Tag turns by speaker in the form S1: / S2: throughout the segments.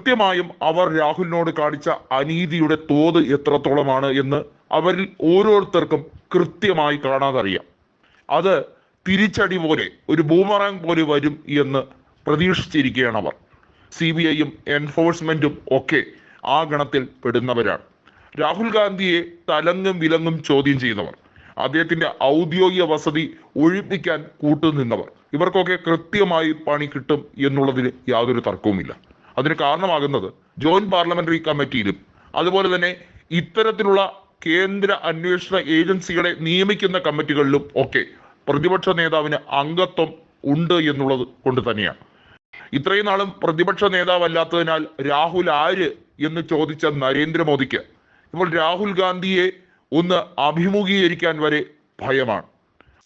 S1: കൃത്യമായും അവർ രാഹുലിനോട് കാണിച്ച അനീതിയുടെ തോത് എത്രത്തോളമാണ് എന്ന് അവരിൽ ഓരോരുത്തർക്കും കൃത്യമായി കാണാതറിയാം. അത് തിരിച്ചടി പോലെ, ഒരു ബൂമറാങ് പോലെ വരും എന്ന് പ്രതീക്ഷിച്ചിരിക്കുകയാണ് അവർ. CBIയും എൻഫോഴ്സ്മെന്റും ഒക്കെ ആ ഗണത്തിൽ പെടുന്നവരാണ്. രാഹുൽ ഗാന്ധിയെ തലങ്ങും വിലങ്ങും ചോദ്യം ചെയ്യുന്നവർ, അദ്ദേഹത്തിന്റെ ഔദ്യോഗിക വസതി ഒഴിപ്പിക്കാൻ കൂട്ടുനിന്നവർ, ഇവർക്കൊക്കെ കൃത്യമായി പണി കിട്ടും എന്നുള്ളതിൽ യാതൊരു തർക്കവുമില്ല. അതിന് കാരണമാകുന്നത് ജോയിന്റ് പാർലമെന്ററി കമ്മിറ്റിയിലും അതുപോലെ തന്നെ ഇത്തരത്തിലുള്ള കേന്ദ്ര അന്വേഷണ ഏജൻസികളെ നിയമിക്കുന്ന കമ്മിറ്റികളിലും ഒക്കെ പ്രതിപക്ഷ നേതാവിന് അംഗത്വം ഉണ്ട് എന്നുള്ളത് കൊണ്ട് തന്നെയാണ്. ഇത്രയും നാളും പ്രതിപക്ഷ നേതാവല്ലാത്തതിനാൽ രാഹുൽ ആര് എന്ന് ചോദിച്ച നരേന്ദ്രമോദിക്ക് ഇപ്പോൾ രാഹുൽ ഗാന്ധിയെ ഒന്ന് അഭിമുഖീകരിക്കാൻ വരെ ഭയമാണ്.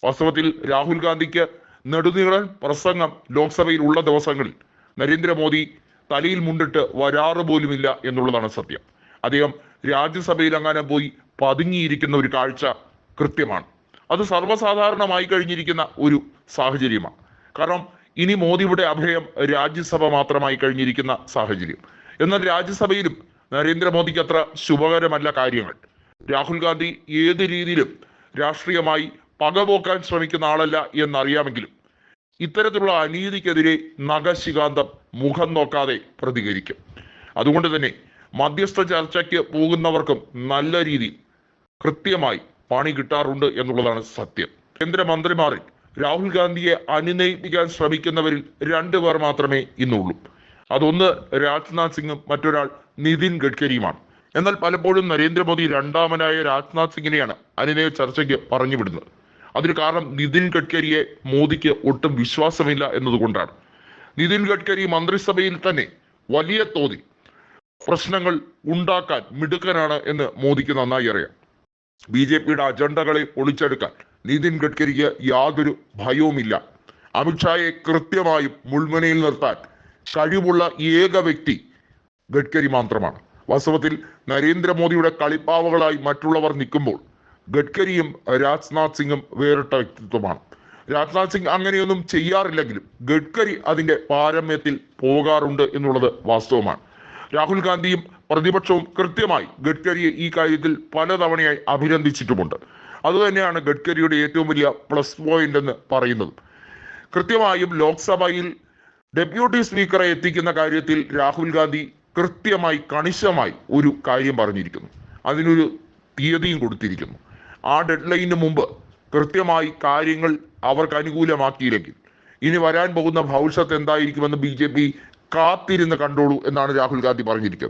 S1: വാസ്തവത്തിൽ രാഹുൽ ഗാന്ധിക്ക് നെടുനീളൻ പ്രസംഗം ലോക്സഭയിൽ ഉള്ള ദിവസങ്ങളിൽ നരേന്ദ്രമോദി തലയിൽ മുണ്ടിട്ട് വരാറ് പോലുമില്ല എന്നുള്ളതാണ് സത്യം. അദ്ദേഹം രാജ്യസഭയിൽ അങ്ങനെ പോയി പതുങ്ങിയിരിക്കുന്ന ഒരു കാഴ്ച കൃത്യമാണ്. അത് സർവ്വസാധാരണമായി കഴിഞ്ഞിരിക്കുന്ന ഒരു സാഹചര്യമാണ്. കാരണം ഇനി മോദിയുടെ അഭയം രാജ്യസഭ മാത്രമായി കഴിഞ്ഞിരിക്കുന്ന സാഹചര്യം. എന്നാൽ രാജ്യസഭയിലും നരേന്ദ്രമോദിക്ക് അത്ര ശുഭകരമല്ല കാര്യങ്ങൾ. രാഹുൽ ഗാന്ധി ഏത് രീതിയിലും രാഷ്ട്രീയമായി പകപോക്കാൻ ശ്രമിക്കുന്ന ആളല്ല എന്നറിയാമെങ്കിലും ഇത്തരത്തിലുള്ള അനീതിക്കെതിരെ നഖശികാന്തം മുഖം നോക്കാതെ പ്രതികരിക്കും. അതുകൊണ്ട് തന്നെ മധ്യസ്ഥ ചർച്ചയ്ക്ക് പോകുന്നവർക്കും നല്ല രീതിയിൽ കൃത്യമായി പണി കിട്ടാറുണ്ട് എന്നുള്ളതാണ് സത്യം. കേന്ദ്രമന്ത്രിമാരിൽ രാഹുൽ ഗാന്ധിയെ അനുനയിപ്പിക്കാൻ ശ്രമിക്കുന്നവരിൽ 2 പേർ മാത്രമേ ഇന്നുള്ളൂ. അതൊന്ന് രാജ്നാഥ് സിംഗും മറ്റൊരാൾ നിതിൻ ഗഡ്കരിയുമാണ്. എന്നാൽ പലപ്പോഴും നരേന്ദ്രമോദി രണ്ടാമനായ രാജ്നാഥ് സിംഗിനെയാണ് അനുനയ ചർച്ചയ്ക്ക് പറഞ്ഞു വിടുന്നത്. അതിന് കാരണം നിതിൻ ഗഡ്കരിയെ മോദിക്ക് ഒട്ടും വിശ്വാസമില്ല എന്നതുകൊണ്ടാണ്. നിതിൻ ഗഡ്കരി മന്ത്രിസഭയിൽ തന്നെ വലിയ തോതിൽ പ്രശ്നങ്ങൾ ഉണ്ടാക്കാൻ മിടുക്കനാണ് എന്ന് മോദിക്ക് നന്നായി അറിയാം. BJPയുടെ അജണ്ടകളെ പൊളിച്ചെടുക്കാൻ നിതിൻ ഗഡ്കരിക്ക് യാതൊരു ഭയവുമില്ല. അമിത്ഷായെ കൃത്യമായും മുൾമുനയിൽ നിർത്താൻ കഴിവുള്ള ഏക വ്യക്തി ഗഡ്കരി മാത്രമാണ്. വാസ്തവത്തിൽ നരേന്ദ്രമോദിയുടെ കളിപ്പാവകളായി മറ്റുള്ളവർ നിൽക്കുമ്പോൾ ഗഡ്കരിയും രാജ്നാഥ് സിംഗും വേറിട്ട വ്യക്തിത്വമാണ്. രാജ്നാഥ് സിംഗ് അങ്ങനെയൊന്നും ചെയ്യാറില്ലെങ്കിലും ഗഡ്കരി അതിന്റെ പാരമ്യത്തിൽ പോകാറുണ്ട് എന്നുള്ളത് വാസ്തവമാണ്. രാഹുൽ ഗാന്ധിയും പ്രതിപക്ഷവും കൃത്യമായി ഗഡ്കരിയെ ഈ കാര്യത്തിൽ പലതവണയായി അഭിനന്ദിച്ചിട്ടുമുണ്ട്. അതുതന്നെയാണ് ഗഡ്കരിയുടെ ഏറ്റവും വലിയ പ്ലസ് പോയിന്റ് എന്ന് പറയുന്നത്. കൃത്യമായും ലോക്സഭയിൽ ഡെപ്യൂട്ടി സ്പീക്കറെ എത്തിക്കുന്ന കാര്യത്തിൽ രാഹുൽ ഗാന്ധി കൃത്യമായി കണിശമായി ഒരു കാര്യം പറഞ്ഞിരിക്കുന്നു. അതിനൊരു തീയതിയും കൊടുത്തിരിക്കുന്നു. ആ ഡെഡ് ലൈനിന് മുമ്പ് കൃത്യമായി കാര്യങ്ങൾ അവർക്ക് അനുകൂലമാക്കിയില്ലെങ്കിൽ ഇനി വരാൻ പോകുന്ന ഭവിഷ്യത്ത് എന്തായിരിക്കുമെന്ന് BJP കാത്തിരുന്ന് കണ്ടോളൂ എന്നാണ് രാഹുൽ ഗാന്ധി പറഞ്ഞിരിക്കുന്നത്.